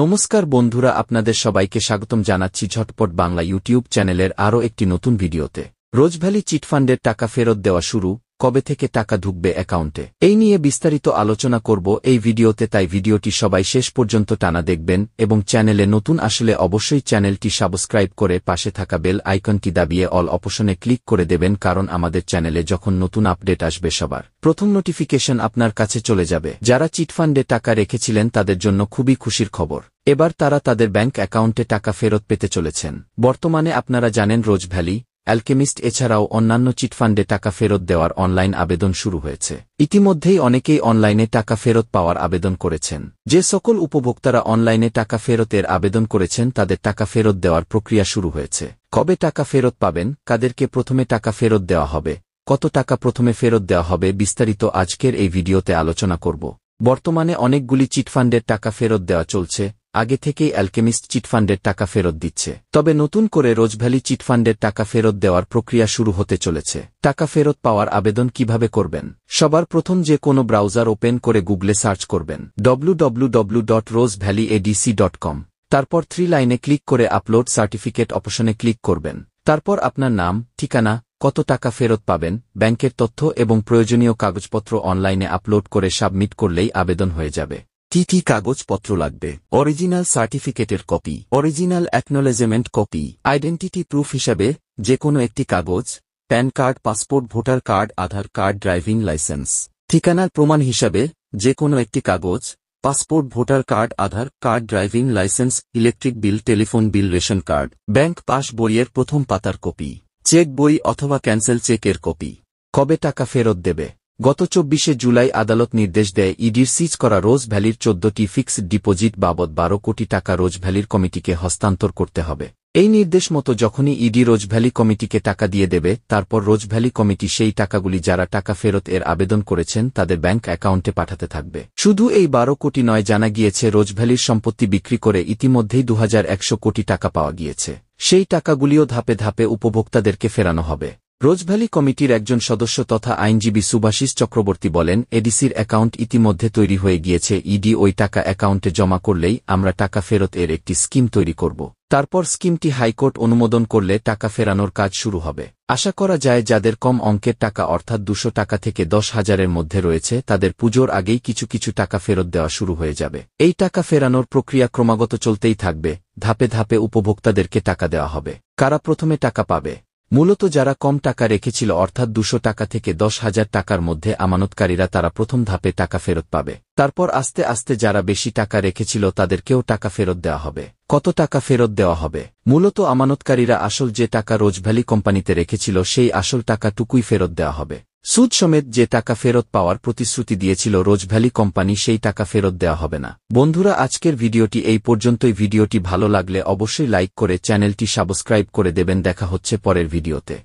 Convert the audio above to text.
নমস্কার বন্ধুরা, আপনাদের সবাইকে স্বাগতম জানাচ্ছি ঝটপট বাংলা ইউটিউব চ্যানেলের আরও একটি নতুন ভিডিওতে। রোজভ্যালি চিটফান্ডের টাকা ফেরত দেওয়া শুরু, কবে থেকে টাকা ঢুকবে অ্যাকাউন্টে, এই নিয়ে বিস্তারিত আলোচনা করব এই ভিডিওতে। তাই ভিডিওটি সবাই শেষ পর্যন্ত টানা দেখবেন এবং চ্যানেলে নতুন আসলে অবশ্যই চ্যানেলটি সাবস্ক্রাইব করে পাশে থাকা বেল আইকনটি দাবিয়ে অল অপশনে ক্লিক করে দেবেন, কারণ আমাদের চ্যানেলে যখন নতুন আপডেট আসবে সবার প্রথম নোটিফিকেশন আপনার কাছে চলে যাবে। যারা চিটফান্ডে টাকা রেখেছিলেন তাদের জন্য খুবই খুশির খবর, এবার তারা তাদের ব্যাংক অ্যাকাউন্টে টাকা ফেরত পেতে চলেছেন। বর্তমানে আপনারা জানেন রোজভ্যালি, অ্যালকেমিস্ট এছাড়াও অন্যান্য চিটফান্ডে টাকা ফেরত দেওয়ার অনলাইন আবেদন শুরু হয়েছে। ইতিমধ্যেই অনেকেই অনলাইনে টাকা ফেরত পাওয়ার আবেদন করেছেন। যে সকল উপভোক্তারা অনলাইনে টাকা ফেরতের আবেদন করেছেন তাদের টাকা ফেরত দেওয়ার প্রক্রিয়া শুরু হয়েছে। কবে টাকা ফেরত পাবেন, কাদেরকে প্রথমে টাকা ফেরত দেওয়া হবে, কত টাকা প্রথমে ফেরত দেওয়া হবে, বিস্তারিত আজকের এই ভিডিওতে আলোচনা করব। বর্তমানে অনেকগুলি চিটফান্ডের টাকা ফেরত দেওয়া চলছে। আগে থেকেই অ্যালকেমিস্ট চিটফান্ডের টাকা ফেরত দিচ্ছে, তবে নতুন করে রোজভ্যালি চিটফান্ডের টাকা ফেরত দেওয়ার প্রক্রিয়া শুরু হতে চলেছে। টাকা ফেরত পাওয়ার আবেদন কিভাবে করবেন? সবার প্রথম যে কোনো ব্রাউজার ওপেন করে গুগলে সার্চ করবেন www.rosevalleyadc.com। তারপর 3 লাইনে ক্লিক করে আপলোড সার্টিফিকেট অপশনে ক্লিক করবেন। তারপর আপনার নাম, ঠিকানা, কত টাকা ফেরত পাবেন, ব্যাংকের তথ্য এবং প্রয়োজনীয় কাগজপত্র অনলাইনে আপলোড করে সাবমিট করলেই আবেদন হয়ে যাবে। কি কাগজপত্র লাগবে? অরিজিনাল সার্টিফিকেটের copy, original acknowledgement copy, identity proof হিসাবে যে কোনো একটি কাগজ, PAN card, passport, voter card, Aadhaar card, driving licence. ঠিকানার প্রমাণ হিসাবে যে কোনো একটি কাগজ, passport, voter card, Aadhaar card, driving licence, electric bill, telephone bill, ration card, bank pass বইয়ের প্রথম পাতার কপি, চেক বই অথবা ক্যান্সেল চেকের কপি। কবে টাকা ফেরত দেবে? গত 24শে জুলাই আদালত নির্দেশ দেয় ইডির সিজ করা রোজভ্যালির 14টি ফিক্সড ডিপোজিট বাবদ 12 কোটি টাকা রোজভ্যালির কমিটিকে হস্তান্তর করতে হবে। এই নির্দেশ মতো যখনই ইডি রোজভ্যালি কমিটিকে টাকা দিয়ে দেবে, তারপর রোজভ্যালি কমিটি সেই টাকাগুলি যারা টাকা ফেরত এর আবেদন করেছেন তাদের ব্যাংক অ্যাকাউন্টে পাঠাতে থাকবে। শুধু এই 12 কোটি নয়, জানা গিয়েছে রোজভ্যালির সম্পত্তি বিক্রি করে ইতিমধ্যেই 2100 কোটি টাকা পাওয়া গিয়েছে। সেই টাকাগুলিও ধাপে ধাপে উপভোক্তাদেরকে ফেরানো হবে। রোজভ্যালি কমিটির একজন সদস্য তথা আইনজীবী সুভাষিস চক্রবর্তী বলেন, এডিসির অ্যাকাউন্ট ইতিমধ্যে তৈরি হয়ে গিয়েছে। ইডি ওই টাকা অ্যাকাউন্টে জমা করলেই আমরা টাকা ফেরত এর একটি স্কিম তৈরি করব। তারপর স্কিমটি হাইকোর্ট অনুমোদন করলে টাকা ফেরানোর কাজ শুরু হবে। আশা করা যায় যাদের কম অঙ্কের টাকা অর্থাৎ 200 টাকা থেকে 10,000-এর মধ্যে রয়েছে তাদের পুজোর আগেই কিছু কিছু টাকা ফেরত দেওয়া শুরু হয়ে যাবে। এই টাকা ফেরানোর প্রক্রিয়া ক্রমাগত চলতেই থাকবে। ধাপে ধাপে উপভোক্তাদেরকে টাকা দেওয়া হবে। কারা প্রথমে টাকা পাবে? মূলত যারা কম টাকা রেখেছিল অর্থাৎ 200 টাকা থেকে 10,000 টাকার মধ্যে আমানতকারীরা, তারা প্রথম ধাপে টাকা ফেরত পাবে। তারপর আস্তে আস্তে যারা বেশি টাকা রেখেছিল তাদেরকেও টাকা ফেরত দেওয়া হবে। কত টাকা ফেরত দেওয়া হবে? মূলত আমানতকারীরা আসল যে টাকা রোজভ্যালি কোম্পানিতে রেখেছিল সেই আসল টাকাটুকুই ফেরত দেওয়া হবে। সুদ সমেত যে টাকা ফেরত পাওয়ার প্রতিশ্রুতি দিয়েছিল রোজভ্যালি কোম্পানি সেই টাকা ফেরত দেওয়া হবে না। বন্ধুরা, আজকের ভিডিওটি এই পর্যন্তই। ভিডিওটি ভালো লাগলে অবশ্যই লাইক করে চ্যানেলটি সাবস্ক্রাইব করে দেবেন। দেখা হচ্ছে পরের ভিডিওতে।